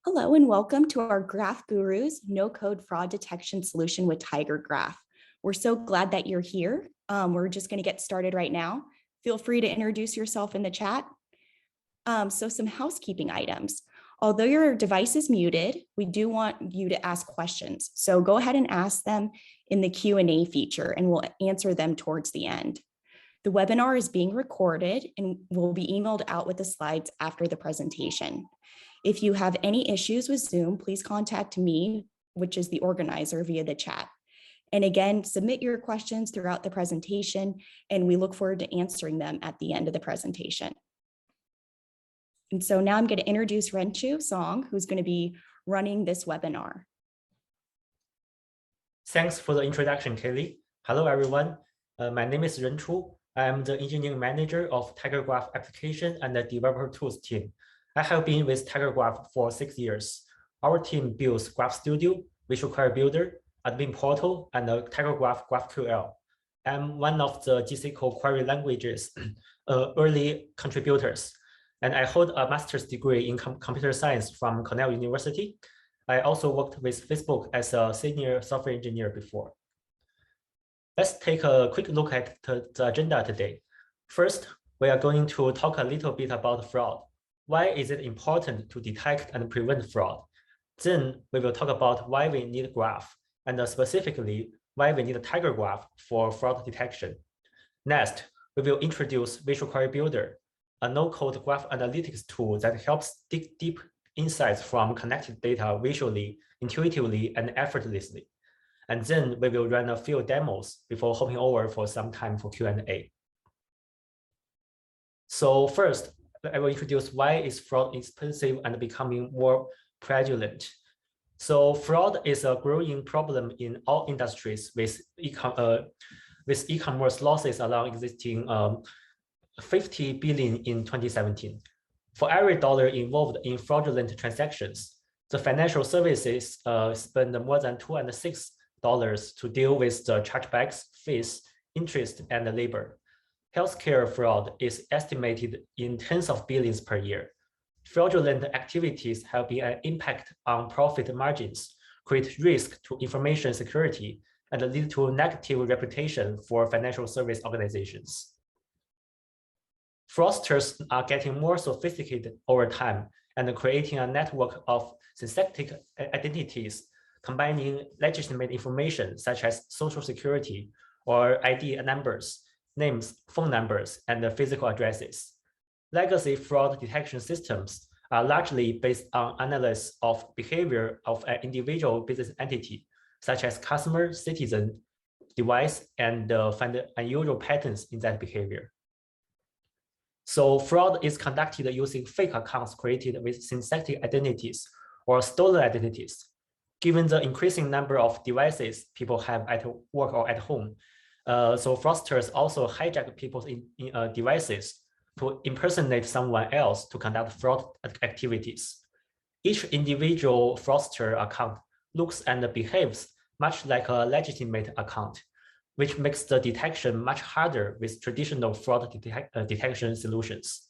Hello and welcome to our Graph Gurus no-code fraud detection solution with TigerGraph. We're so glad that you're here. We're just going to get started right now. Feel free to introduce yourself in the chat. So some housekeeping items. Although your device is muted, we do want you to ask questions. So go ahead and ask them in the Q&A feature and we'll answer them towards the end. The webinar is being recorded and will be emailed out with the slides after the presentation. If you have any issues with Zoom, please contact me, which is the organizer, via the chat. And again, submit your questions throughout the presentation, and we look forward to answering them at the end of the presentation. And so now I'm going to introduce Renchu Song, who's going to be running this webinar. Thanks for the introduction, Kelly. Hello, everyone. My name is Renchu. I am the engineering manager of TigerGraph application and the developer tools team. I have been with TigerGraph for 6 years. Our team builds Graph Studio, Visual Query Builder, Admin Portal, and the TigerGraph GraphQL. I'm one of the GCQ query languages early contributors, and I hold a master's degree in computer science from Cornell University. I also worked with Facebook as a senior software engineer before. Let's take a quick look at the agenda today. First, we are going to talk a little bit about fraud. Why is it important to detect and prevent fraud? Then we will talk about why we need graph, and specifically why we need a TigerGraph for fraud detection. Next, we will introduce Visual Query Builder, a no-code graph analytics tool that helps dig deep insights from connected data visually, intuitively, and effortlessly. And then we will run a few demos before hopping over for some time for Q&A. So first, I will introduce why is fraud expensive and becoming more prevalent. So fraud is a growing problem in all industries with e-commerce losses alone existing 50 billion in 2017. For every dollar involved in fraudulent transactions, the financial services spend more than $2 and $6 to deal with the chargebacks, fees, interest, and labor. Healthcare fraud is estimated in tens of billions per year. Fraudulent activities have been an impact on profit margins, create risk to information security, and lead to negative reputation for financial service organizations. Fraudsters are getting more sophisticated over time and creating a network of synthetic identities, combining legitimate information such as social security or ID numbers, names, phone numbers, and physical addresses. Legacy fraud detection systems are largely based on analysis of behavior of an individual business entity, such as customer, citizen, device, and find unusual patterns in that behavior. So fraud is conducted using fake accounts created with synthetic identities or stolen identities. Given the increasing number of devices people have at work or at home, so fraudsters also hijack people's devices to impersonate someone else to conduct fraud activities. Each individual fraudster account looks and behaves much like a legitimate account, which makes the detection much harder with traditional fraud detection solutions.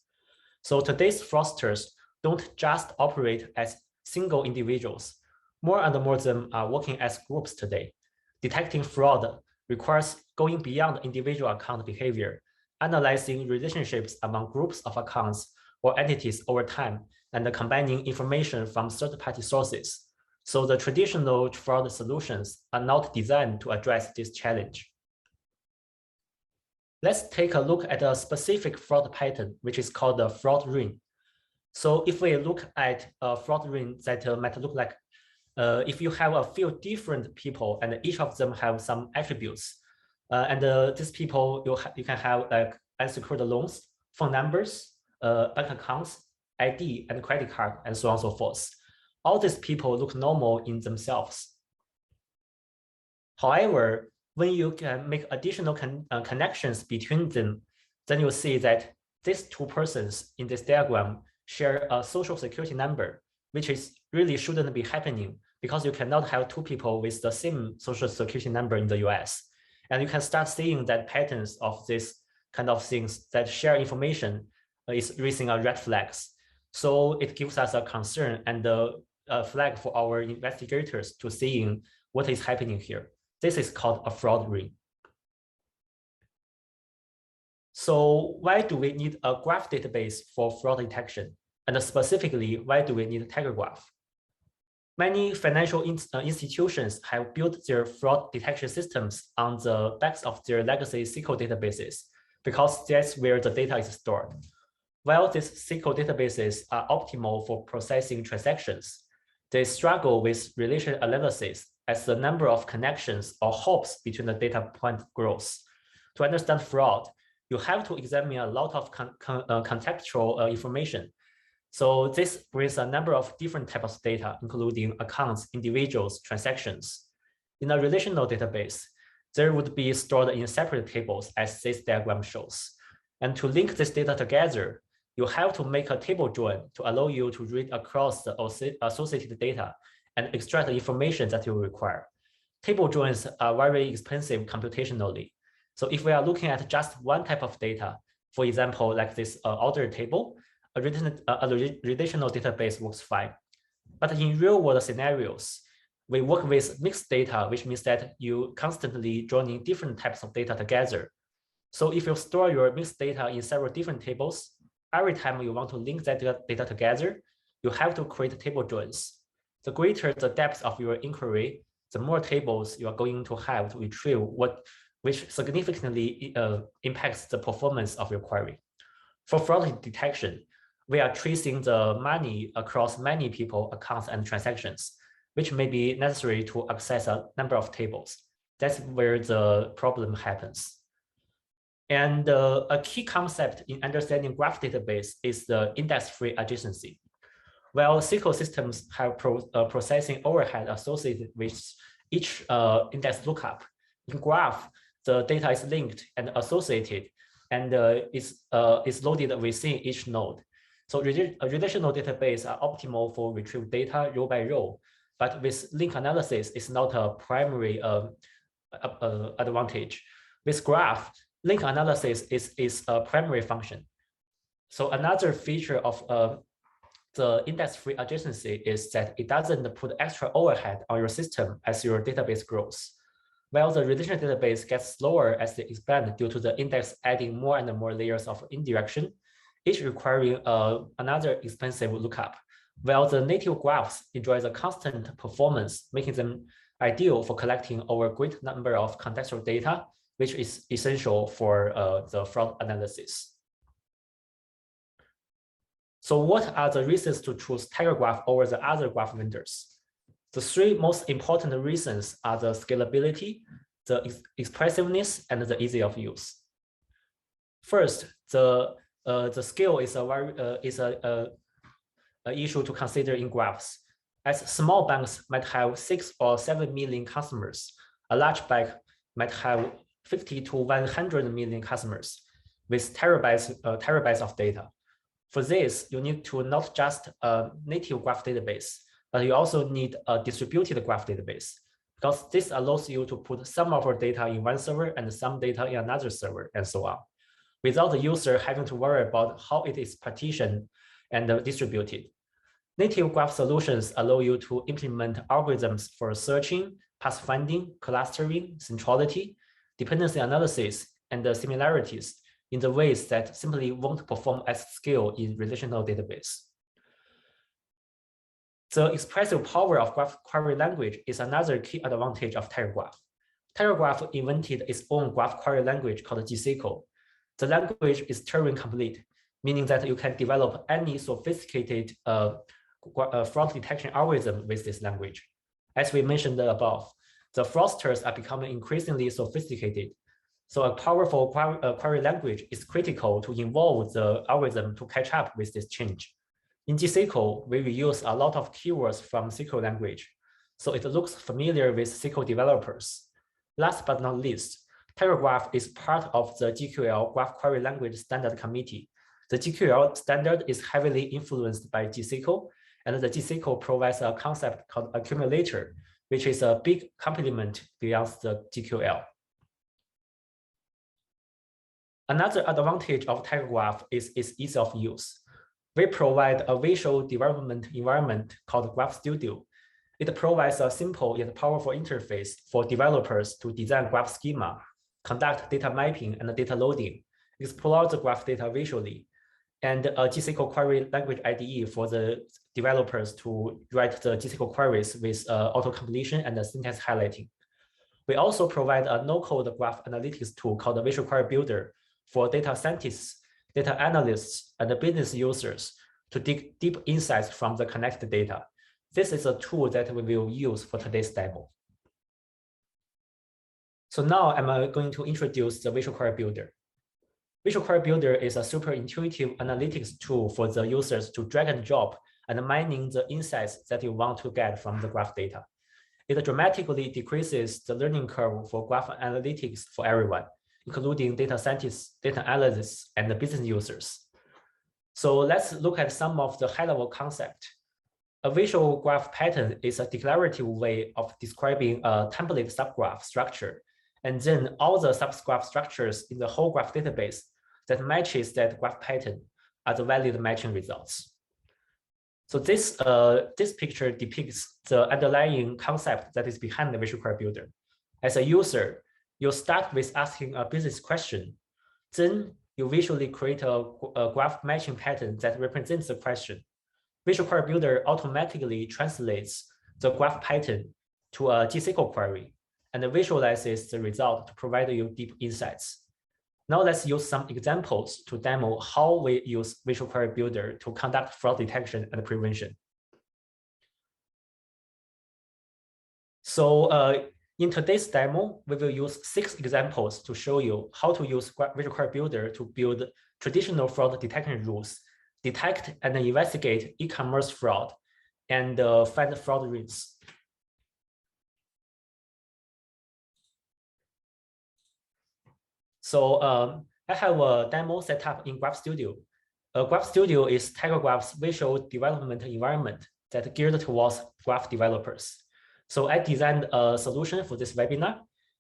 So today's fraudsters don't just operate as single individuals. More and more of them are working as groups today. Detecting fraud requires going beyond individual account behavior, analyzing relationships among groups of accounts or entities over time, and combining information from third-party sources. So the traditional fraud solutions are not designed to address this challenge. Let's take a look at a specific fraud pattern, which is called the fraud ring. So if we look at a fraud ring that might look like if you have a few different people and each of them have some attributes, and these people you can have like unsecured loans, phone numbers, bank accounts, ID, and credit card, and so on and so forth. All these people look normal in themselves. However, when you can make additional connections between them, then you'll see that these two persons in this diagram share a social security number, which is really shouldn't be happening because you cannot have two people with the same social security number in the US. And you can start seeing that patterns of this kind of things that share information is raising a red flags. So it gives us a concern and flag for our investigators to seeing what is happening here. This is called a fraud ring. So why do we need a graph database for fraud detection? And specifically, why do we need a TigerGraph? Many financial institutions have built their fraud detection systems on the backs of their legacy SQL databases, because that's where the data is stored. While these SQL databases are optimal for processing transactions, they struggle with relation analysis as the number of connections or hops between the data point grows. To understand fraud, you have to examine a lot of contextual information. So this brings a number of different types of data, including accounts, individuals, transactions. In a relational database, there would be stored in separate tables, as this diagram shows. And to link this data together, you have to make a table join to allow you to read across the associated data and extract the information that you require. Table joins are very expensive computationally. So if we are looking at just one type of data, for example, like this order table, a relational database works fine. But in real world scenarios, we work with mixed data, which means that you constantly joining different types of data together. So if you store your mixed data in several different tables, every time you want to link that data together, you have to create table joins. The greater the depth of your inquiry, the more tables you are going to have to retrieve, which significantly impacts the performance of your query. For fraud detection, we are tracing the money across many people, accounts, and transactions, which may be necessary to access a number of tables. That's where the problem happens. And a key concept in understanding graph database is the index-free adjacency. While SQL systems have processing overhead associated with each index lookup, in graph, the data is linked and associated and is loaded within each node. So relational database are optimal for retrieve data row by row, but with link analysis is not a primary advantage. With graph, link analysis is a primary function. So another feature of the index-free adjacency is that it doesn't put extra overhead on your system as your database grows. While the relational database gets slower as they expand due to the index adding more and more layers of indirection, each requiring another expensive lookup, while the native graphs enjoy the constant performance, making them ideal for collecting over a great number of contextual data, which is essential for the fraud analysis. So what are the reasons to choose TigerGraph over the other graph vendors? The three most important reasons are the scalability, the expressiveness, and the ease of use. First, the scale is a issue to consider in graphs. As small banks might have 6 or 7 million customers, a large bank might have 50 to 100 million customers with terabytes of data. For this, you need to not just a native graph database, but you also need a distributed graph database, because this allows you to put some of your data in one server and some data in another server, and so on, without the user having to worry about how it is partitioned and distributed. Native graph solutions allow you to implement algorithms for searching, pathfinding, clustering, centrality, dependency analysis, and the similarities in the ways that simply won't perform at scale in relational database. The expressive power of graph query language is another key advantage of TigerGraph. TigerGraph invented its own graph query language called GSQL. The language is Turing complete, meaning that you can develop any sophisticated fraud detection algorithm with this language. As we mentioned above, the fraudsters are becoming increasingly sophisticated. So a powerful query language is critical to involve the algorithm to catch up with this change. In GSQL, we reuse a lot of keywords from SQL language, so it looks familiar with SQL developers. Last but not least, TigerGraph is part of the GQL Graph Query Language Standard Committee. The GQL standard is heavily influenced by GSQL, and the GSQL provides a concept called accumulator, which is a big complement beyond the GQL. Another advantage of TigerGraph is its ease of use. We provide a visual development environment called Graph Studio. It provides a simple yet powerful interface for developers to design graph schema, conduct data mapping and data loading, explore the graph data visually, and a GSQL query language IDE for the developers to write the GSQL queries with auto-completion and syntax highlighting. We also provide a no-code graph analytics tool called the Visual Query Builder for data scientists, data analysts, and business users to dig deep insights from the connected data. This is a tool that we will use for today's demo. So now I'm going to introduce the Visual Query Builder. Visual Query Builder is a super intuitive analytics tool for the users to drag and drop and mining the insights that you want to get from the graph data. It dramatically decreases the learning curve for graph analytics for everyone, including data scientists, data analysts, and the business users. So let's look at some of the high-level concept. A visual graph pattern is a declarative way of describing a template subgraph structure, and then all the subgraph structures in the whole graph database that matches that graph pattern are the valid matching results. So this picture depicts the underlying concept that is behind the Visual Query Builder. As a user, you start with asking a business question. Then you visually create a graph matching pattern that represents the question. Visual Query Builder automatically translates the graph pattern to a GSQL query and visualizes the result to provide you deep insights. Now let's use some examples to demo how we use Visual Query Builder to conduct fraud detection and prevention. So in today's demo, we will use 6 examples to show you how to use Visual Query Builder to build traditional fraud detection rules, detect and investigate e-commerce fraud, and find fraud risks. So I have a demo set up in Graph Studio. Graph Studio is TigerGraph's visual development environment that geared towards graph developers. So I designed a solution for this webinar.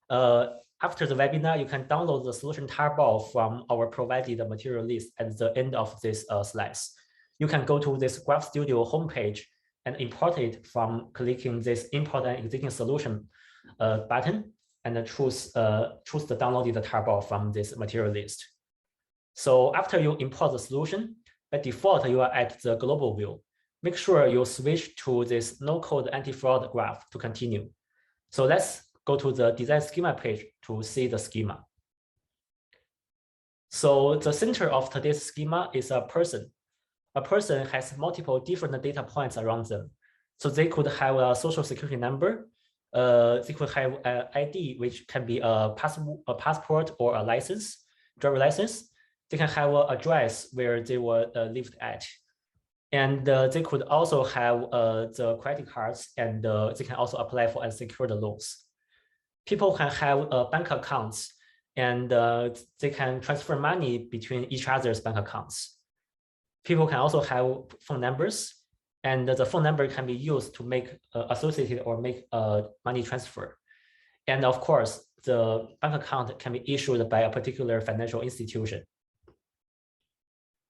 After the webinar, you can download the solution tarball from our provided material list at the end of this slides. You can go to this Graph Studio homepage and import it from clicking this import an existing solution button and choose the downloaded tarball from this material list. So after you import the solution, by default, you are at the global view. Make sure you switch to this no-code anti-fraud graph to continue. So let's go to the design schema page to see the schema. So the center of today's schema is a person. A person has multiple different data points around them. So they could have a social security number. They could have an ID, which can be a passport or a license, driver license. They can have an address where they were lived at. And they could also have the credit cards, and they can also apply for unsecured loans. People can have bank accounts, and they can transfer money between each other's bank accounts. People can also have phone numbers, and the phone number can be used to make associated or make a money transfer. And of course, the bank account can be issued by a particular financial institution.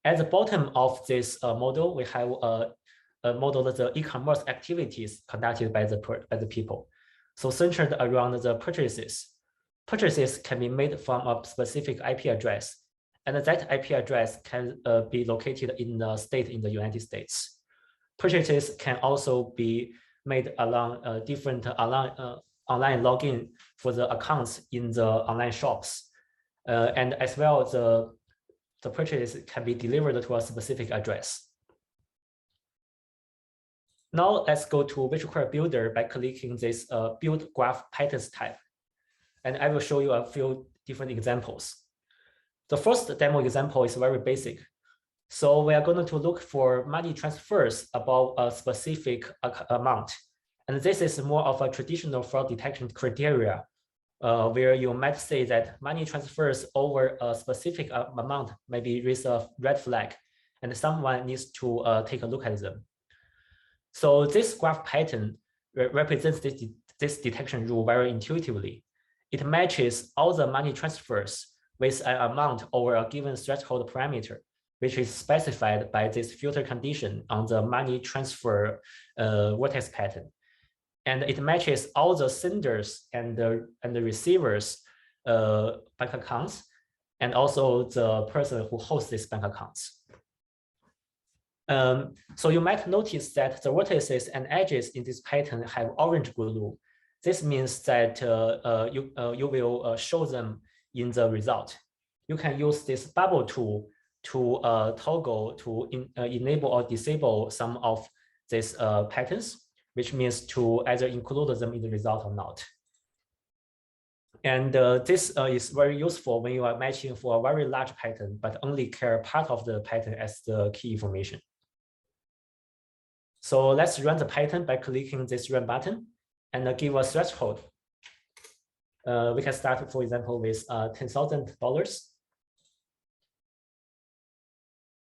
At the bottom of this model, we have a model of the e-commerce activities conducted by the people. So centered around the purchases. Purchases can be made from a specific IP address, and that IP address can be located in a state in the United States. Purchases can also be made along different online login for the accounts in the online shops, and as well the purchase can be delivered to a specific address. Now let's go to Visual Query Builder by clicking this Build Graph Patterns tab. And I will show you a few different examples. The first demo example is very basic. So we are going to look for money transfers above a specific amount. And this is more of a traditional fraud detection criteria, where you might say that money transfers over a specific amount maybe raise a red flag, and someone needs to take a look at them. So this graph pattern represents this detection rule very intuitively. It matches all the money transfers with an amount over a given threshold parameter which is specified by this filter condition on the money transfer vertex pattern. And it matches all the senders and the receivers bank accounts, and also the person who hosts these bank accounts. So you might notice that the vertices and edges in this pattern have orange glue. This means that you will show them in the result. You can use this bubble tool to toggle to enable or disable some of these patterns, which means to either include them in the result or not. And this is very useful when you are matching for a very large pattern, but only care part of the pattern as the key information. So let's run the pattern by clicking this run button and give a threshold. We can start, for example, with $10,000.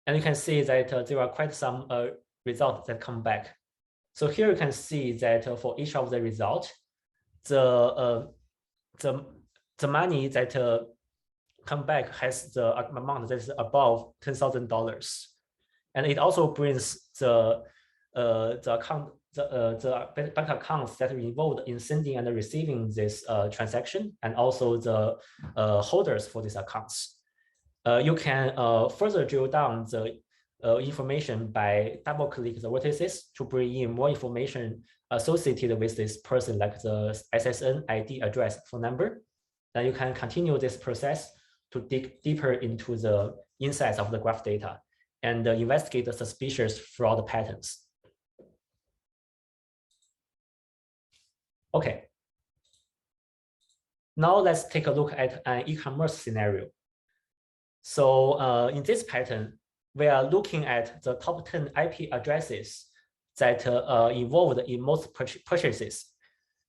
And you can see that there are quite some results that come back. So here you can see that for each of the results, the money that come back has the amount that is above $10,000, and it also brings the bank accounts that are involved in sending and receiving this transaction, and also the holders for these accounts. You can further drill down the information by double-click the vertices to bring in more information associated with this person, like the SSN, ID, address, phone number. Then you can continue this process to dig deeper into the insights of the graph data and investigate the suspicious fraud patterns. Okay. Now let's take a look at an e-commerce scenario. So in this pattern, we are looking at the top 10 IP addresses that involved in most purchases.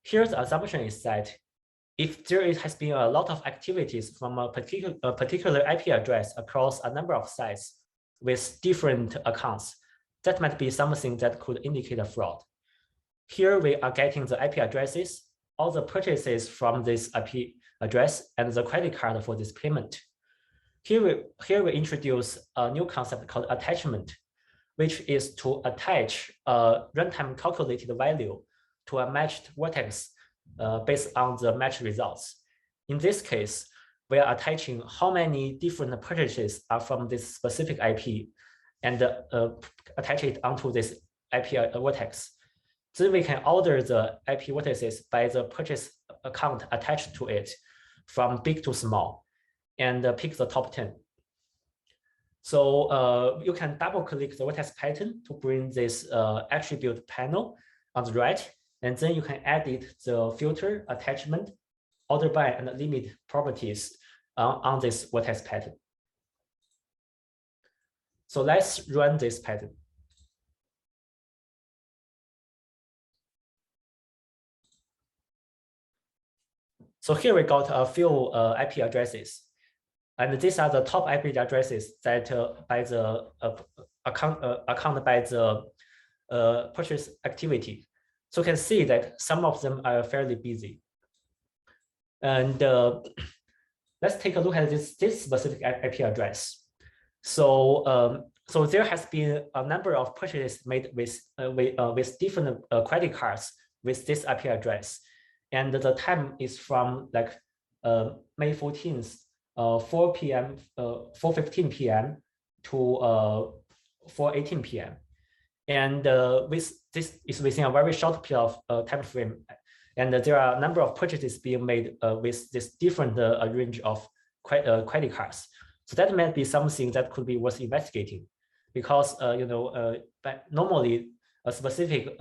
Here's the assumption is that if there has been a lot of activities from a particular IP address across a number of sites with different accounts, that might be something that could indicate a fraud. Here we are getting the IP addresses, all the purchases from this IP address, and the credit card for this payment. Here we introduce a new concept called attachment, which is to attach a runtime calculated value to a matched vertex based on the match results. In this case, we are attaching how many different purchases are from this specific IP and attach it onto this IP vertex. Then we can order the IP vertices by the purchase account attached to it from big to small and pick the top 10. So you can double click the vertex pattern to bring this attribute panel on the right, and then you can edit the filter, attachment, order by, and limit properties on this vertex pattern. So let's run this pattern. So here we got a few IP addresses, and these are the top IP addresses that by the account by the purchase activity. So you can see that some of them are fairly busy. And let's take a look at this specific IP address. So so there has been a number of purchases made with different credit cards with this IP address. And the time is from like May 14th, 4:15 p.m. to 4:18 p.m. And with this is within a very short period of time frame. And there are a number of purchases being made with this different range of credit cards. So that might be something that could be worth investigating, because but normally a specific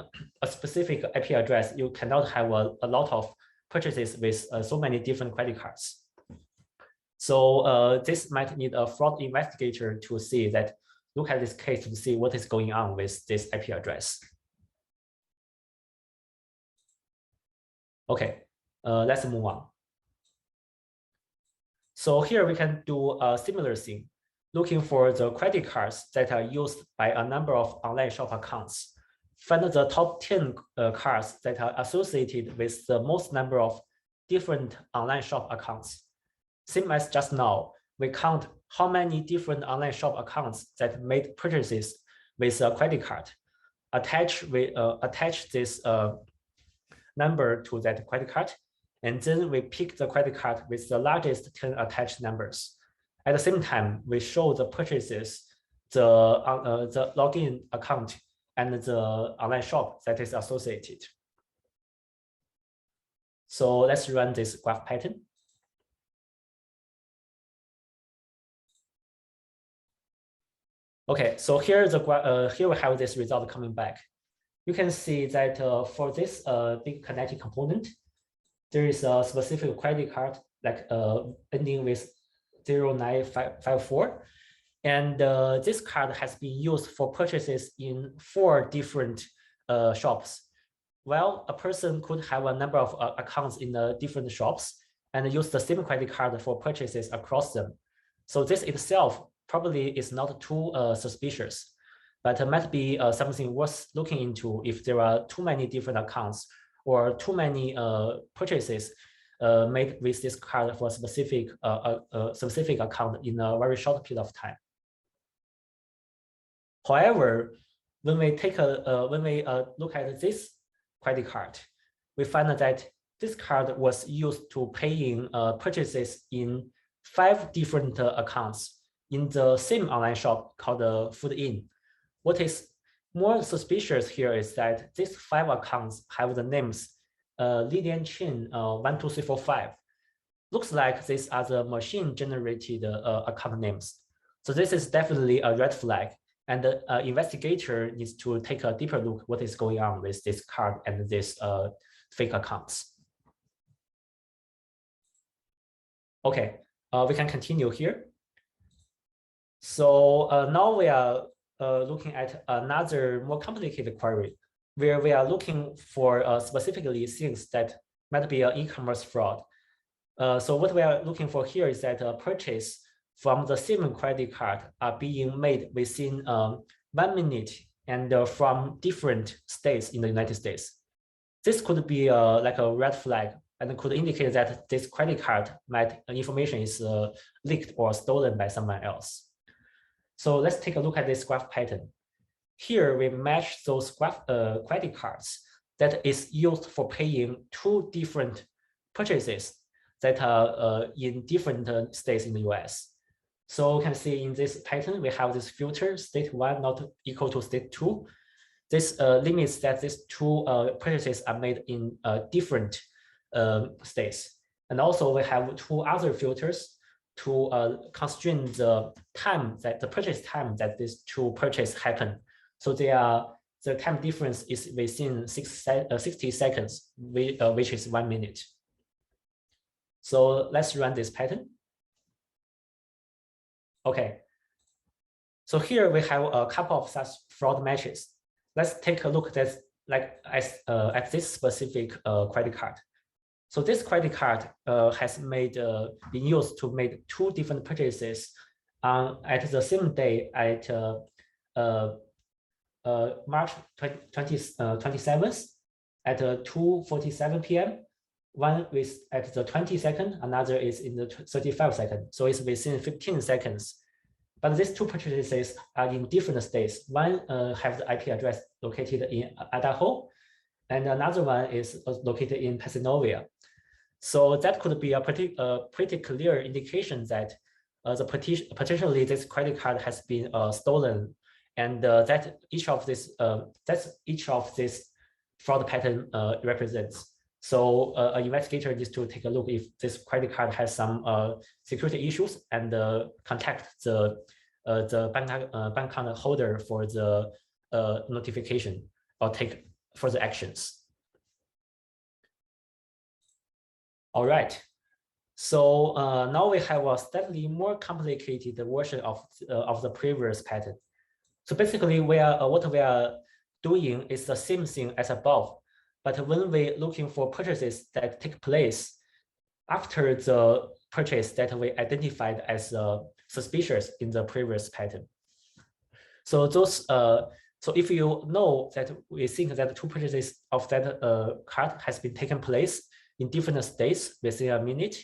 IP address, you cannot have a lot of purchases with so many different credit cards. So this might need a fraud investigator to see that, look at this case to see what is going on with this IP address. Okay, let's move on. So here we can do a similar thing, looking for the credit cards that are used by a number of online shop accounts. Find the top 10 cards that are associated with the most number of different online shop accounts. Same as just now, we count how many different online shop accounts that made purchases with a credit card. Attach this number to that credit card, and then we pick the credit card with the largest 10 attached numbers. At the same time, we show the purchases, the login account, and the online shop that is associated. So let's run this graph pattern. Okay, so here we have this result coming back. You can see that for this big connected component, there is a specific credit card like ending with 0954. And this card has been used for purchases in 4 different shops. Well, a person could have a number of accounts in the different shops and use the same credit card for purchases across them. So this itself probably is not too suspicious, but it might be something worth looking into if there are too many different accounts or too many purchases made with this card for a specific account in a very short period of time. However, when we look at this credit card, we find that this card was used to paying purchases in 5 different accounts in the same online shop called Food Inn. What is more suspicious here is that these 5 accounts have the names Lilian Chen 12345. Looks like these are the machine-generated account names. So this is definitely a red flag, and the investigator needs to take a deeper look what is going on with this card and this fake accounts. Okay, we can continue here. So now we are looking at another more complicated query, where we are looking for specifically things that might be an e-commerce fraud. So what we are looking for here is that a purchase from the same credit card are being made within 1 minute and from different states in the United States. This could be like a red flag and could indicate that this credit card information is leaked or stolen by someone else. So let's take a look at this graph pattern. Here we match those credit cards that is used for paying 2 different purchases that are in different states in the US. So you can see in this pattern, we have this filter, state 1 not equal to state 2. This limits that these 2 purchases are made in different states. And also we have 2 other filters to constrain the time that the purchase time that these 2 purchases happen. So the time difference is within 60 seconds, which is 1 minute. So let's run this pattern. Okay. So here we have a couple of such fraud matches. Let's take a look at at this specific credit card. So this credit card has been used to make 2 different purchases at the same day at March 27th at 2:47 p.m. One is at the 22nd, another is in the 35 seconds. So it's within 15 seconds. But these 2 purchases are in different states. One have the IP address located in Idaho, and another one is located in Pennsylvania. So that could be a pretty clear indication that potentially this credit card has been stolen, and that each of this fraud pattern represents. So an investigator needs to take a look if this credit card has some security issues and contact the bank account holder for the notification or take further actions. All right. So now we have a slightly more complicated version of the previous pattern. So basically, what we are doing is the same thing as above. But when we're looking for purchases that take place after the purchase that we identified as suspicious in the previous pattern. So so if you know that we think that 2 purchases of that card has been taken place in different states within a minute,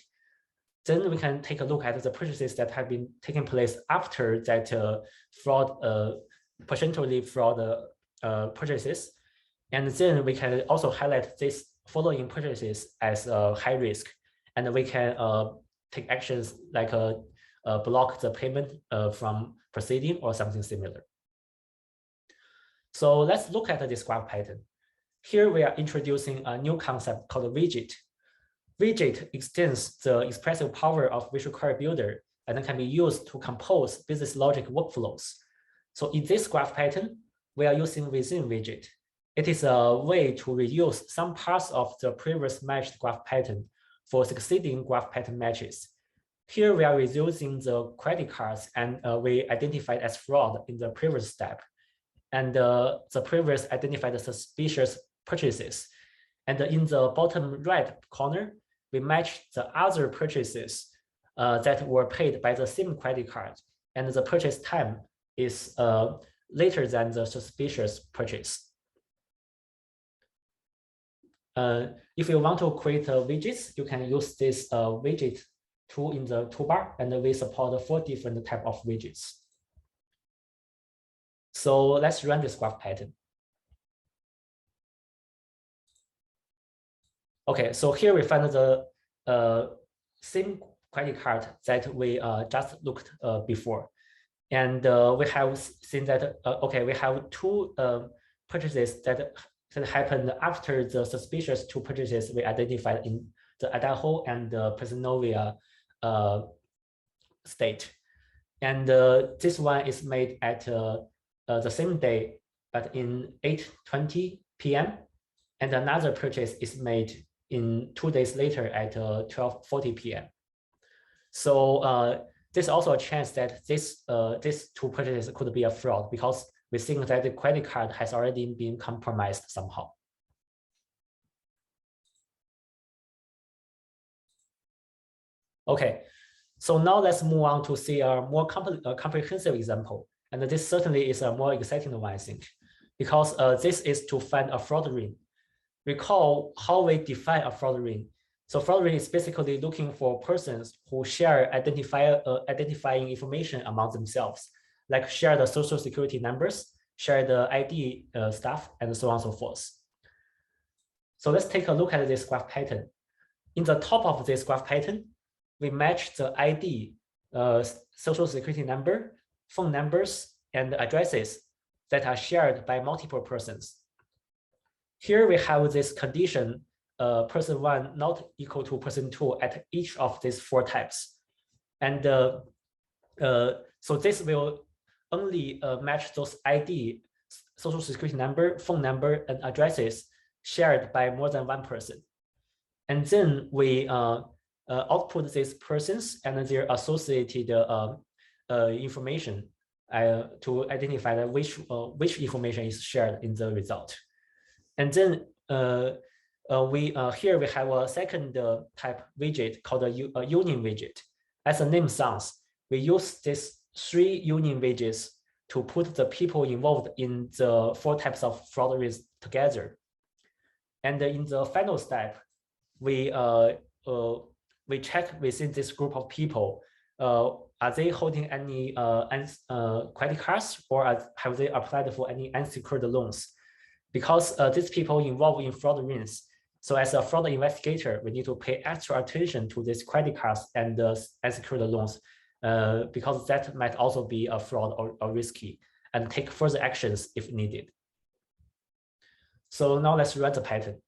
Then we can take a look at the purchases that have been taking place after that potentially fraud purchases. And then we can also highlight these following purchases as high risk. And we can take actions like block the payment from proceeding or something similar. So let's look at this graph pattern. Here we are introducing a new concept called widget. Widget extends the expressive power of Visual Query Builder and can be used to compose business logic workflows. So in this graph pattern, we are using within widget. It is a way to reuse some parts of the previous matched graph pattern for succeeding graph pattern matches. Here we are reusing the credit cards and we identified as fraud in the previous step. And the previous identified the suspicious purchases. And in the bottom right corner, we match the other purchases that were paid by the same credit card. And the purchase time is later than the suspicious purchase. If you want to create widgets, you can use this widget tool in the toolbar, and we support 4 different types of widgets. So let's run this graph pattern. Okay, so here we find the same credit card that we just looked before. And we have seen that, okay, we have 2 purchases that happened after the suspicious 2 purchases we identified in the Idaho and the Pennsylvania state. And this one is made at the same day, but in 8:20 p.m. And another purchase is made in 2 days later at 12:40 p.m. So there's also a chance that these 2 purchases could be a fraud because we think that the credit card has already been compromised somehow. Okay, so now let's move on to see a more comprehensive example. And this certainly is a more exciting one, I think, because this is to find a fraud ring. Recall how we define a fraud ring. So fraud ring is basically looking for persons who share identifying information among themselves, like share the social security numbers, share the ID stuff, and so on and so forth. So let's take a look at this graph pattern. In the top of this graph pattern, we match the ID, social security number, phone numbers, and addresses that are shared by multiple persons. Here we have this condition, person 1 not equal to person 2 at each of these 4 types. And so this will only match those ID, social security number, phone number, and addresses shared by more than 1 person. And then we output these persons and their associated information to identify which information is shared in the result. And then here we have a second type widget called a union widget. As the name sounds, we use these 3 union widgets to put the people involved in the 4 types of fraud risks together. And in the final step, we check within this group of people, are they holding any credit cards, or have they applied for any unsecured loans? Because these people involved in fraud rings. So as a fraud investigator, we need to pay extra attention to these credit cards and unsecured loans, because that might also be a fraud or risky, and take further actions if needed. So now let's run the pattern.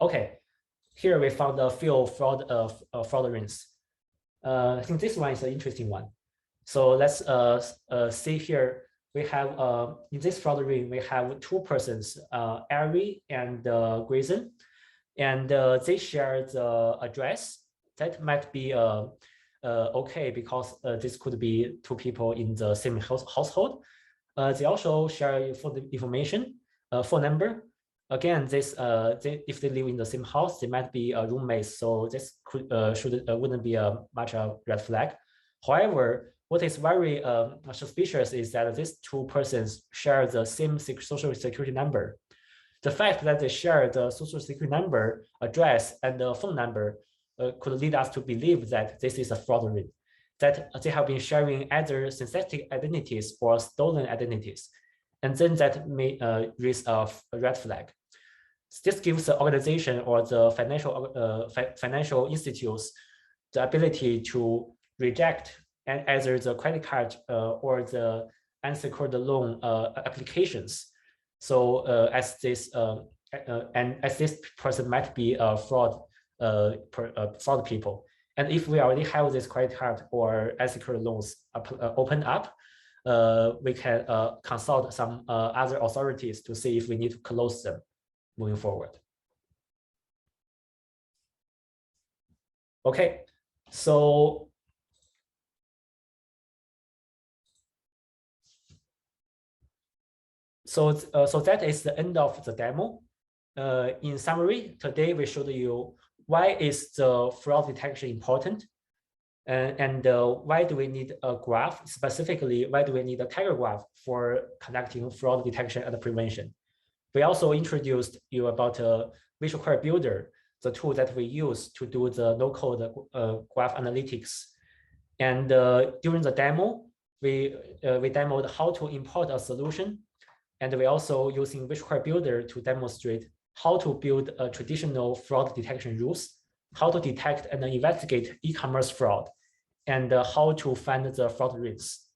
Okay, here we found a few fraud rings. I think this one is an interesting one. So let's see here. We have in this fraud ring, we have 2 persons, Ari and Grayson, and they share the address. That might be okay, because this could be 2 people in the same household. They also share phone information, phone number. Again, this if they live in the same house, they might be roommates. So this wouldn't be much a red flag. However, what is very suspicious is that these 2 persons share the same social security number. The fact that they share the social security number, address, and the phone number could lead us to believe that this is a fraud ring, that they have been sharing either synthetic identities or stolen identities. And then that may raise a red flag. This gives the organization or the financial institutes the ability to reject either the credit card or the unsecured loan applications. So as this person might be a fraud people, and if we already have this credit card or unsecured loans open up, we can consult some other authorities to see if we need to close them moving forward. Okay, so that is the end of the demo. In summary, today we showed you why is the fraud detection important, and why do we need a graph? Specifically, why do we need a TigerGraph for conducting fraud detection and prevention? We also introduced you about Visual Query Builder, the tool that we use to do the no-code graph analytics. And during the demo, we demoed how to import a solution. And we also using Visual Query Builder to demonstrate how to build a traditional fraud detection rules, how to detect and investigate e-commerce fraud, and how to find the fraud risks.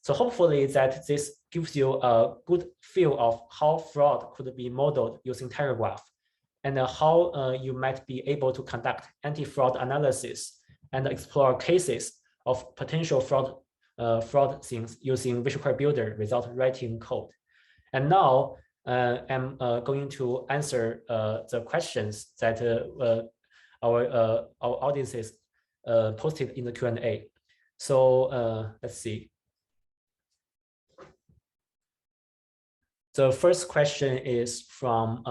So hopefully that this gives you a good feel of how fraud could be modeled using TigerGraph, and how you might be able to conduct anti-fraud analysis and explore cases of potential fraud things using Visual Query Builder without writing code. And now I'm going to answer the questions that our audiences posted in the Q&A. So let's see. The first question is from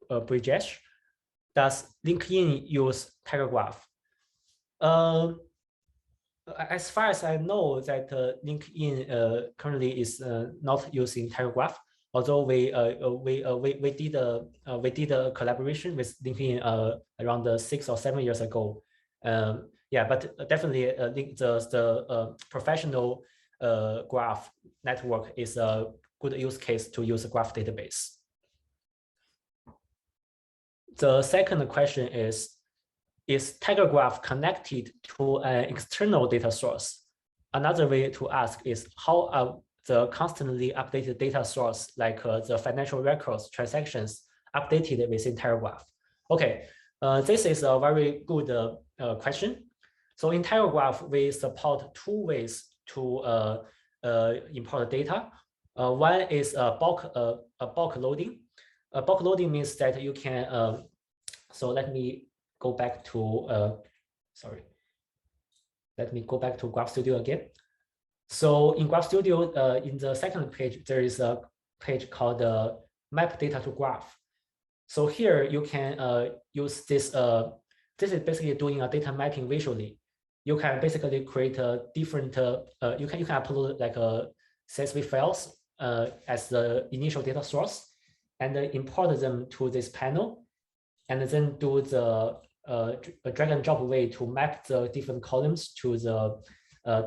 Brijesh. Does LinkedIn use TigerGraph? As far as I know, that LinkedIn currently is not using TigerGraph. Although we did a collaboration with LinkedIn around 6 or 7 years ago. Yeah, but definitely the professional graph network is a good use case to use a graph database. The second question is TigerGraph connected to an external data source? Another way to ask is how are the constantly updated data source, like the financial records, transactions, updated within TigerGraph? Okay, this is a very good question. So in TigerGraph, we support two ways to import data. One is bulk loading. Bulk loading means that you can, so let me go back to, sorry. Let me go back to Graph Studio again. So in Graph Studio, in the second page, there is a page called Map Data to Graph. So here you can use this. This is basically doing a data mapping visually. You can basically create a different. You can upload like a CSV files as the initial data source, and import them to this panel, and then do the drag and drop way to map the different columns to the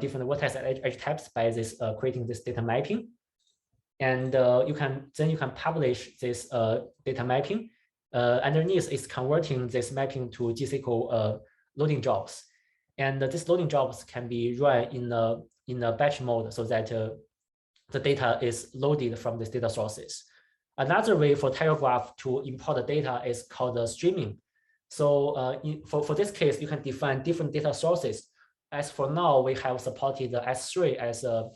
different vertex edge types by this creating this data mapping. And you can publish this data mapping. Underneath is converting this mapping to GSQL loading jobs, and these loading jobs can be run in a batch mode so that the data is loaded from these data sources. Another way for TigerGraph to import the data is called streaming. So for this case, you can define different data sources. As for now, we have supported the S3 as a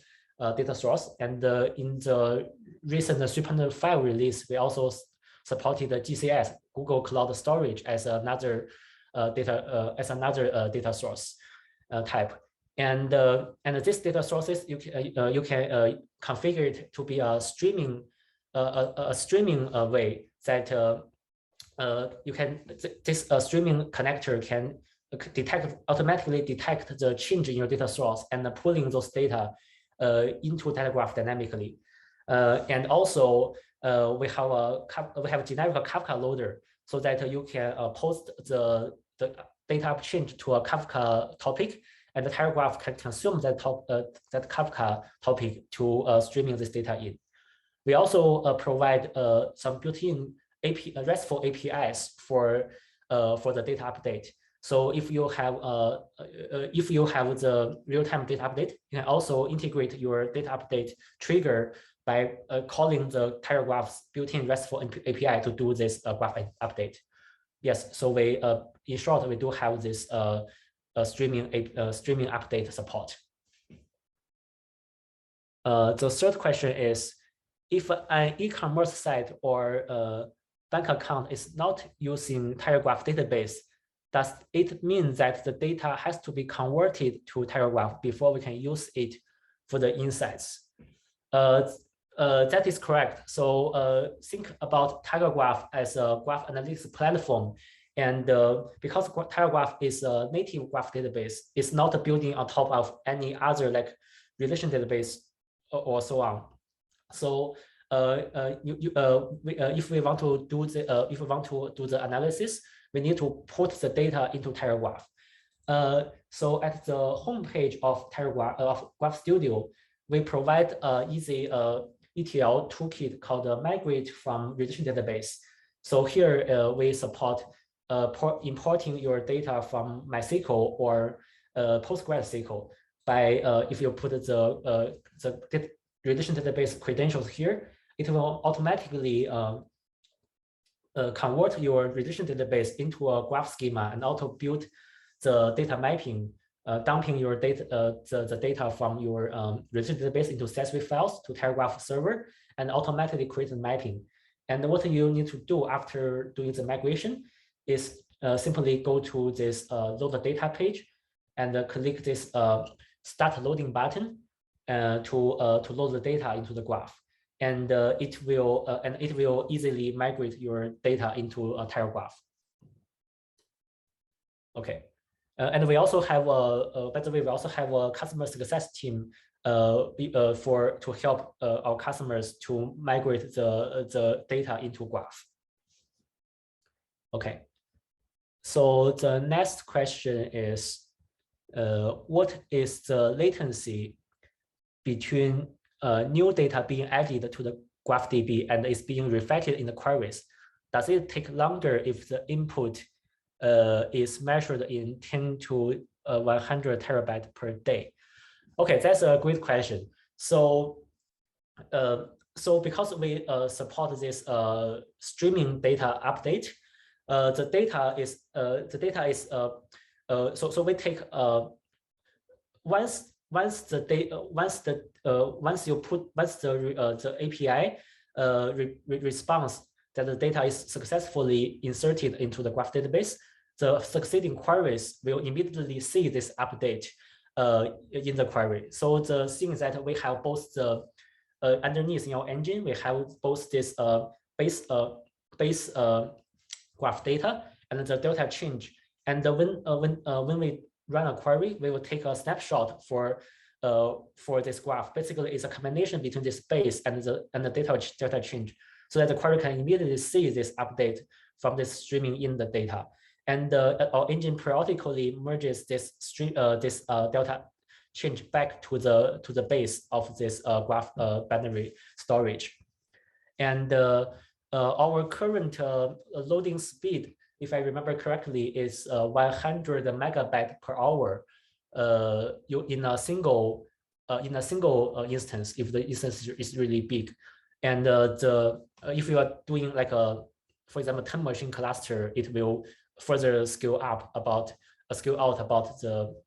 data source, and in the recent 3.5 release, we also supported the GCS, Google Cloud Storage, as another data source type. And these data sources you can configure it to be a streaming way that you can this streaming connector can automatically detect the change in your data source and pulling those data into TigerGraph dynamically. And also we have a generic Kafka loader so that you can post the data change to a Kafka topic, and the TigerGraph can consume that Kafka topic to streaming this data in. We also provide some built-in RESTful APIs for the data update. So if you have the real-time data update, you can also integrate your data update trigger by calling the TigerGraph's built-in RESTful API to do this graph update. Yes, so we in short we do have this streaming update support. The third question is, if an e-commerce site or bank account is not using TigerGraph database, does it mean that the data has to be converted to TigerGraph before we can use it for the insights? That is correct. So think about TigerGraph as a graph analytics platform. And because TigerGraph is a native graph database, it's not building on top of any other like relation database or so on. So if we want to do the analysis, we need to put the data into TigerGraph. So at the homepage of TigerGraph of Graph Studio, we provide an easy ETL toolkit called Migrate from Relation Database. So here we support importing your data from MySQL or PostgreSQL by if you put the relation database credentials here, it will automatically convert your relation database into a graph schema and auto build the data mapping, dumping your data, the data from your relation database into CSV files to TigerGraph server and automatically create the mapping. And what you need to do after doing the migration is simply go to this load the data page and click this start loading button to load the data into the graph, and it will easily migrate your data into a TigerGraph. Okay, and we also have by the way, we also have a customer success team to help our customers to migrate the data into graph. Okay, so the next question is, what is the latency between new data being added to the GraphDB and is being reflected in the queries? Does it take longer if the input is measured in 10 to 100 terabytes per day? Okay, that's a great question. So, because we support this streaming data update, the data is so we take once the API response that the data is successfully inserted into the graph database, the succeeding queries will immediately see this update in the query. So the thing is that we have both the underneath in our engine, we have both this base graph data and the delta change. And when we run a query, we will take a snapshot for this graph. Basically, it's a combination between this base and the delta change, so that the query can immediately see this update from this streaming in the data. And our engine periodically merges this delta change back to the base of this graph binary storage. And our current loading speed, if I remember correctly, is 100 megabyte per hour in a single instance, if the instance is really big. And if you are doing like for example, 10 machine cluster, it will further scale out about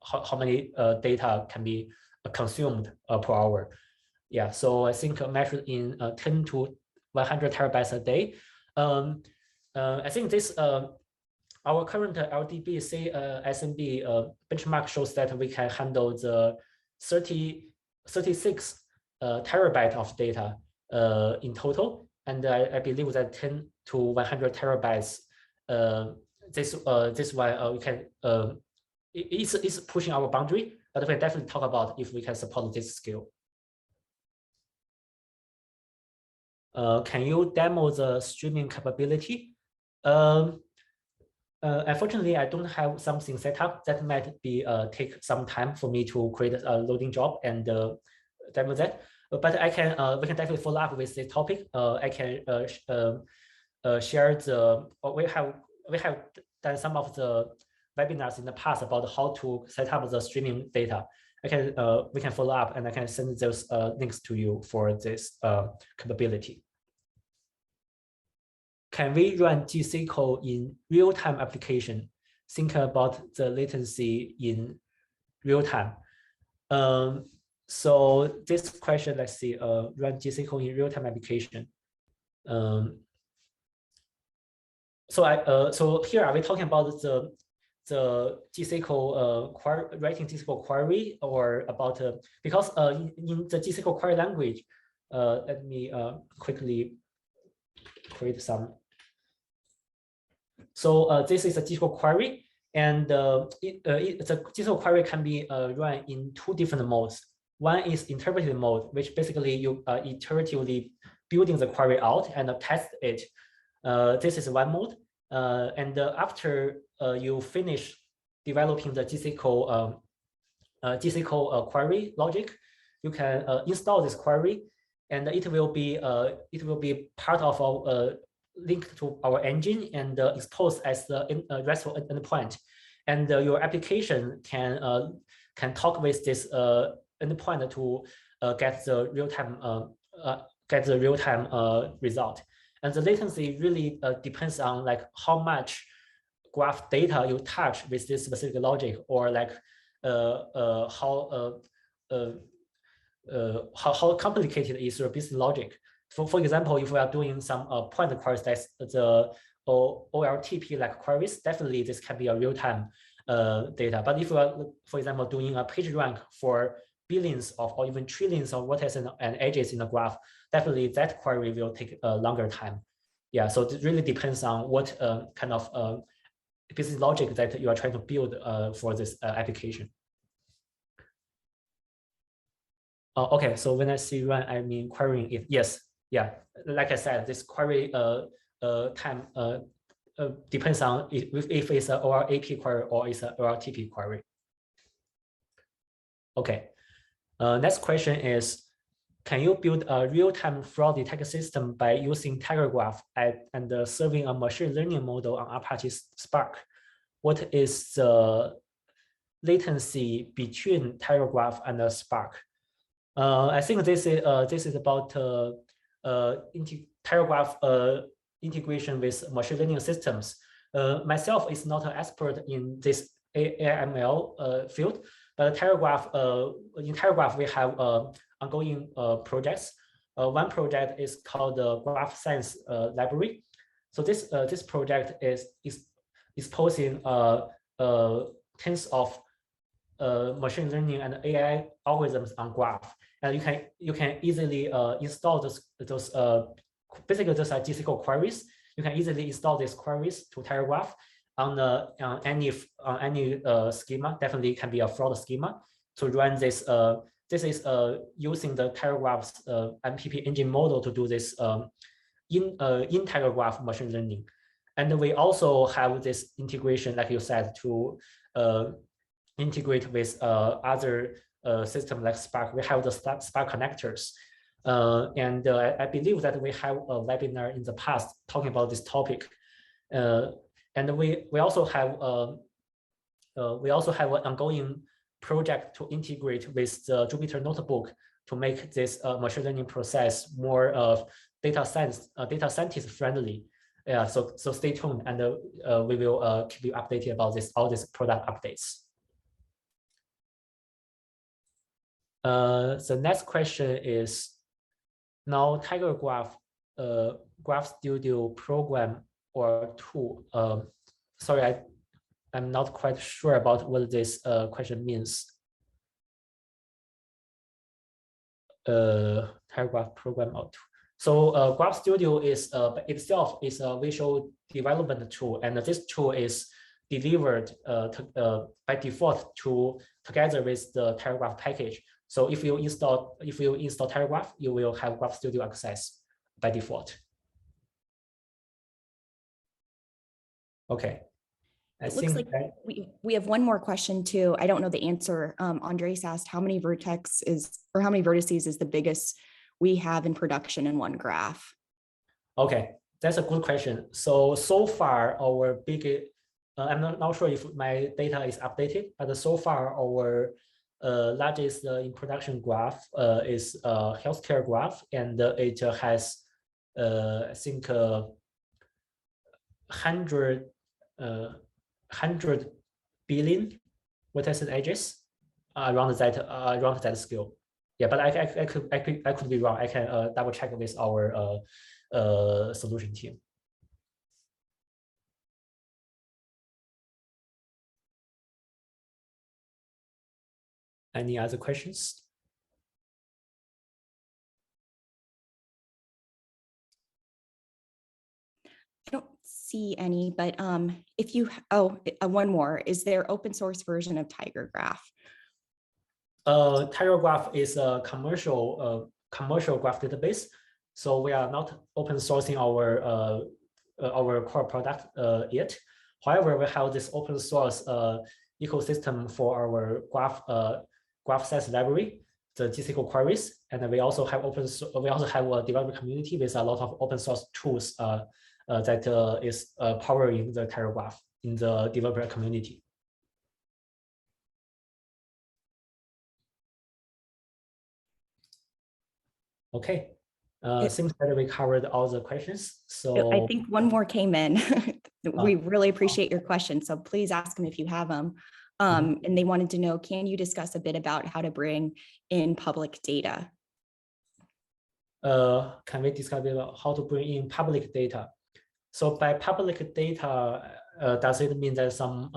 how many data can be consumed per hour. Yeah, so I think measured in 10 to 100 terabytes a day. I think this our current LDB SMB benchmark shows that we can handle the 36 terabyte of data in total, and I believe that 10 to 100 terabytes. This one we can it's pushing our boundary, but we can definitely talk about if we can support this scale. Can you demo the streaming capability? Unfortunately, I don't have something set up. That might be take some time for me to create a loading job and demo that. But I can we can definitely follow up with this topic. I can share the we have done some of the webinars in the past about how to set up the streaming data. I can we can follow up and I can send those links to you for this capability. Can we run GSQL in real-time application? Think about the latency in real time. So this question, let's see, run GSQL in real-time application. So here are we talking about the GSQL writing GSQL query, or about because in the GSQL query language, let me quickly create some. So this is a GSQL query, and the GSQL query can be run in two different modes. One is interpreted mode, which basically you iteratively building the query out and test it. This is one mode. And after you finish developing the GSQL query logic, you can install this query, and it will be part of our linked to our engine and exposed as the RESTful endpoint. And your application can talk with this endpoint to get the real-time result. And the latency really depends on like how much graph data you touch with this specific logic, or like how complicated is your business logic. For example, if we are doing some point queries, that's the OLTP like queries, definitely this can be a real-time data. But if we are, for example, doing a page rank for billions of or even trillions of vertices and edges in the graph, definitely that query will take a longer time. Yeah, so it really depends on what kind of business logic that you are trying to build for this application. Okay, so when I say run, I mean querying it. Yes, yeah, like I said, this query time depends on if it's an OLAP query or it's an OLTP query. Okay, next question is, can you build a real-time fraud detection system by using TigerGraph and serving a machine learning model on Apache Spark? What is the latency between TigerGraph and Spark? I think this is about TigerGraph integration with machine learning systems. Myself is not an expert in this AML field, but TigerGraph, in TigerGraph we have ongoing projects. One project is called the Graph Science Library. So this project is exposing tens of machine learning and AI algorithms on graph, and you can easily install those basically those are GSQL queries. You can easily install these queries to TigerGraph on any schema. Definitely can be a fraud schema to run this. This is using the TigerGraph's MPP engine model to do this in TigerGraph machine learning. And we also have this integration, like you said, to integrate with other systems like Spark. We have the Spark connectors. And I believe that we have a webinar in the past talking about this topic. And we also have an ongoing project to integrate with the Jupyter Notebook to make this machine learning process more data scientist friendly. Yeah, so stay tuned, and we will keep you updated about all these product updates. The next question is, now TigerGraph Graph Studio program or tool. Sorry, I'm not quite sure about what this question means. TigerGraph program or tool. So Graph Studio is itself is a visual development tool, and this tool is delivered by default together with the TigerGraph package. So if you install TigerGraph, you will have Graph Studio access. by default. Okay. It looks like we have one more question too. I don't know the answer. Andres asked how many vertices is the biggest we have in production in one graph? Okay, that's a good question. So far our I'm not sure if my data is updated, but so far our largest in production graph is healthcare graph, and it has I think 100 billion vertex edges around that scale. Yeah, but I could be wrong. I can double check with our solution team. Any other questions? I don't see any, but if you, one more, is there open source version of TigerGraph? TigerGraph is a commercial graph database, so we are not open sourcing our core product yet. However, we have this open source ecosystem for our graph size library, the GCQ queries, and we also have a developer community with a lot of open source tools that is powering the TigerGraph in the developer community. Okay, seems that we covered all the questions. So I think one more came in. We really appreciate your question, so please ask them if you have them. And they wanted to know, can you discuss a bit about how to bring in public data? Can we discuss about how to bring in public data? So by public data, does it mean that some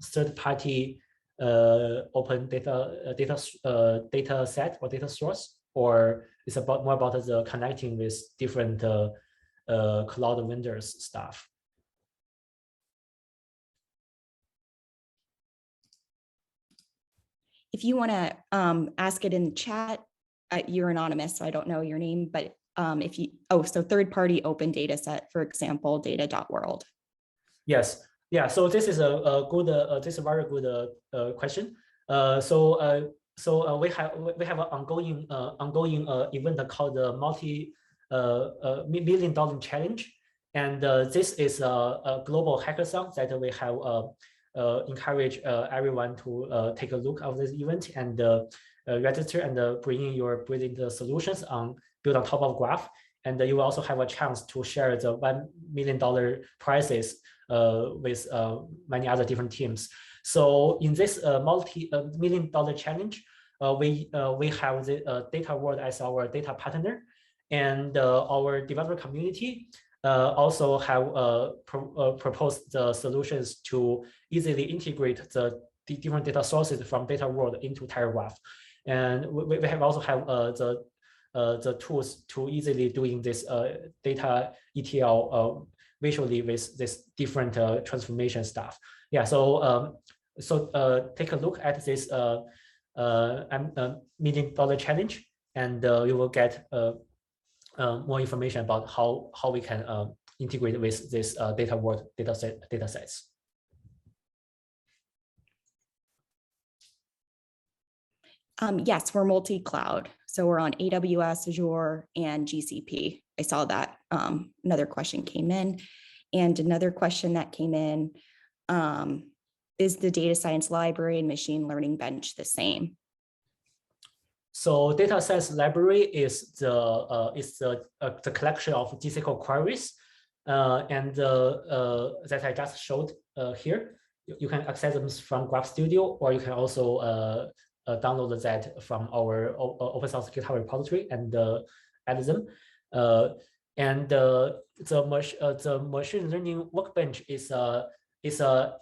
third-party open data set or data source, or it's more about the connecting with different cloud vendors stuff? If you want to ask it in the chat, you're anonymous, so I don't know your name, but if you, so third-party open data set, for example, data.world. Yes, yeah. So this is a very good question. So we have an ongoing event called the multi-million-dollar challenge, and this is a global hackathon that we have encourage everyone to take a look at this event and register and bring in your brilliant solutions built on top of Graph. And you will also have a chance to share the $1 million prizes with many other different teams. So in this multi-million-dollar challenge, we have the Data World as our data partner, and our developer community also have proposed the solutions to easily integrate the different data sources from Data World into TigerGraph. And we have also have the tools to easily doing this data ETL visually with this different transformation stuff. Yeah, so take a look at this $1 million challenge, and you will get more information about how we can integrate with this Data World data sets. Yes, we're multi-cloud. So we're on AWS, Azure, and GCP. I saw that another question came in. And another question that came in, is the data science library and machine learning bench the same? So data science library is the collection of GCQ queries, and that I just showed here. You can access them from Graph Studio, or you can also download that from our open source GitHub repository and add them. And the machine learning workbench is a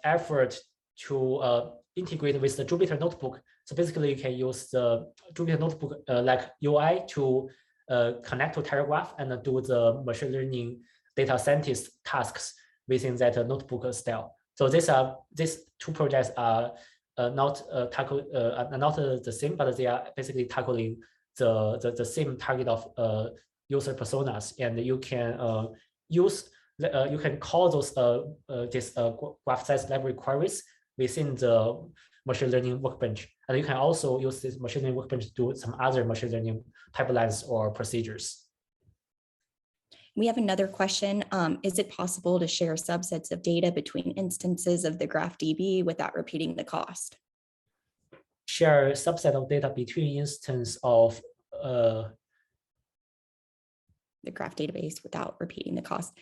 effort to integrate with the Jupyter Notebook. So basically, you can use the Jupyter Notebook like UI to connect to TigerGraph and do the machine learning data scientist tasks within that notebook style. So these two projects are not the same, but they are basically tackling the same target of user personas, and you can use you can call those graph size library queries within the machine learning workbench. And you can also use this machine learning workbench to do some other machine learning pipelines or procedures. We have another question. Is it possible to share subsets of data between instances of the GraphDB without repeating the cost? Share a subset of data between instances of the graph database without repeating the cost.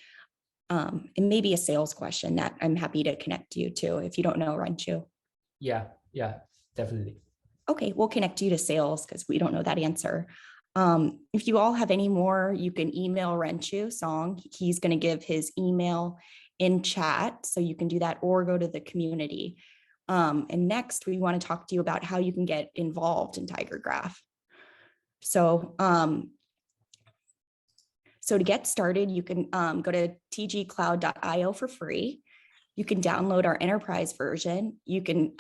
It may be a sales question that I'm happy to connect you to if you don't know, Renchu. Yeah, definitely. Okay, we'll connect you to sales because we don't know that answer. If you all have any more, you can email Renchu Song. He's going to give his email in chat, so you can do that or go to the community. And next, we want to talk to you about how you can get involved in TigerGraph. So to get started, you can go to tgcloud.io for free. You can download our enterprise version. You can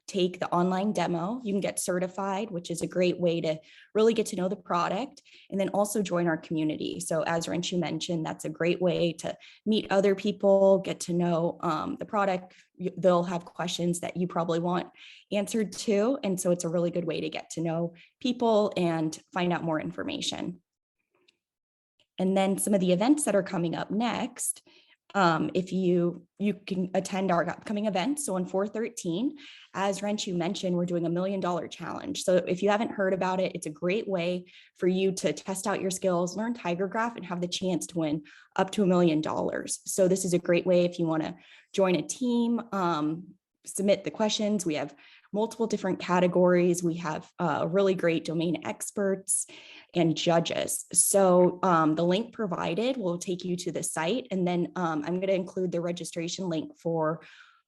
take the online demo. You can get certified, which is a great way to really get to know the product, and then also join our community. So as Renchu mentioned, that's a great way to meet other people, get to know the product. They'll have questions that you probably want answered too. And so it's a really good way to get to know people and find out more information. And then some of the events that are coming up next, if you can attend our upcoming events. So on 4/13, as Renchu mentioned, we're doing $1 million challenge. So if you haven't heard about it, it's a great way for you to test out your skills, learn TigerGraph, and have the chance to win up to $1 million. So this is a great way if you want to join a team, submit the questions. We have multiple different categories. We have really great domain experts and judges. So the link provided will take you to the site, and then I'm going to include the registration link for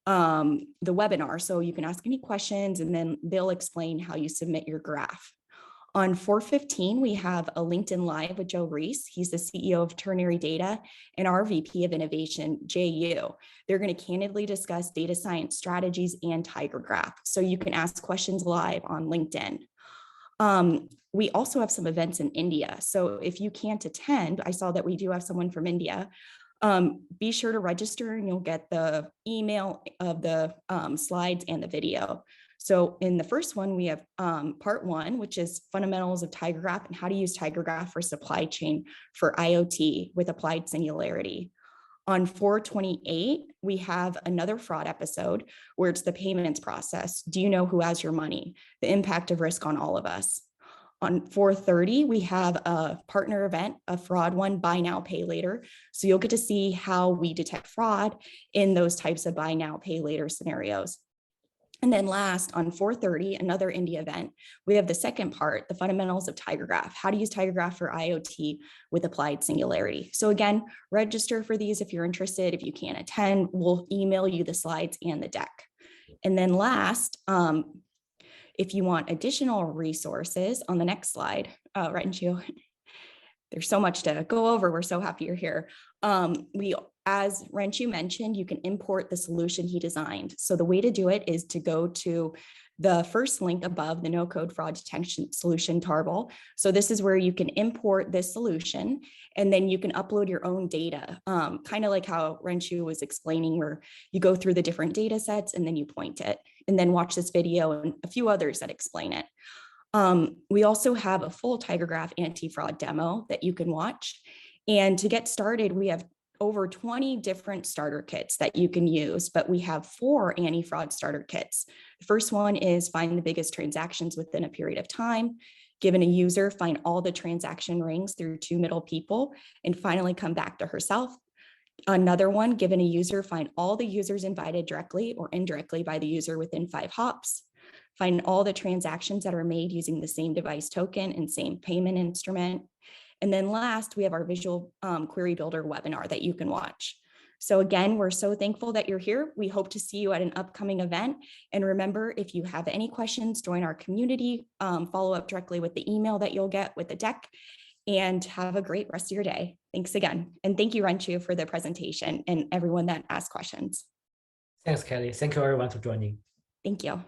the webinar. So you can ask any questions, and then they'll explain how you submit your graph. On 4/15, we have a LinkedIn Live with Joe Reese. He's the CEO of Ternary Data and our VP of Innovation, JU. They're going to candidly discuss data science strategies and TigerGraph. So you can ask questions live on LinkedIn. We also have some events in India. So if you can't attend, I saw that we do have someone from India. Be sure to register and you'll get the email of the slides and the video. So in the first one, we have part 1, which is fundamentals of TigerGraph and how to use TigerGraph for supply chain for IoT with applied singularity. On 4/28, we have another fraud episode where it's the payments process. Do you know who has your money? The impact of risk on all of us. On 4/30, we have a partner event, a fraud one, buy now, pay later. So you'll get to see how we detect fraud in those types of buy now, pay later scenarios. And then last, on 4/30, another India event, we have the second part, the fundamentals of TigerGraph, how to use TigerGraph for IoT with applied singularity. So again, register for these if you're interested. If you can't attend, we'll email you the slides and the deck. And then last, if you want additional resources on the next slide, Renchu, there's so much to go over. We're so happy you're here. As Renchu mentioned, you can import the solution he designed. So the way to do it is to go to the first link above, the no-code fraud detection solution tarball. So this is where you can import this solution, and then you can upload your own data, kind of like how Renchu was explaining, where you go through the different data sets and then you point it, and then watch this video and a few others that explain it. We also have a full TigerGraph anti-fraud demo that you can watch. And to get started, we have over 20 different starter kits that you can use, but we have 4 anti-fraud starter kits. The first one is find the biggest transactions within a period of time. Given a user, find all the transaction rings through 2 middle people, and finally come back to herself. Another one, given a user, find all the users invited directly or indirectly by the user within 5 hops. Find all the transactions that are made using the same device token and same payment instrument. And then last, we have our visual query builder webinar that you can watch. So again, we're so thankful that you're here. We hope to see you at an upcoming event. And remember, if you have any questions, join our community, follow up directly with the email that you'll get with the deck, and have a great rest of your day. Thanks again. And thank you, Renchu, for the presentation and everyone that asked questions. Thanks, Kelly. Thank you everyone for joining. Thank you.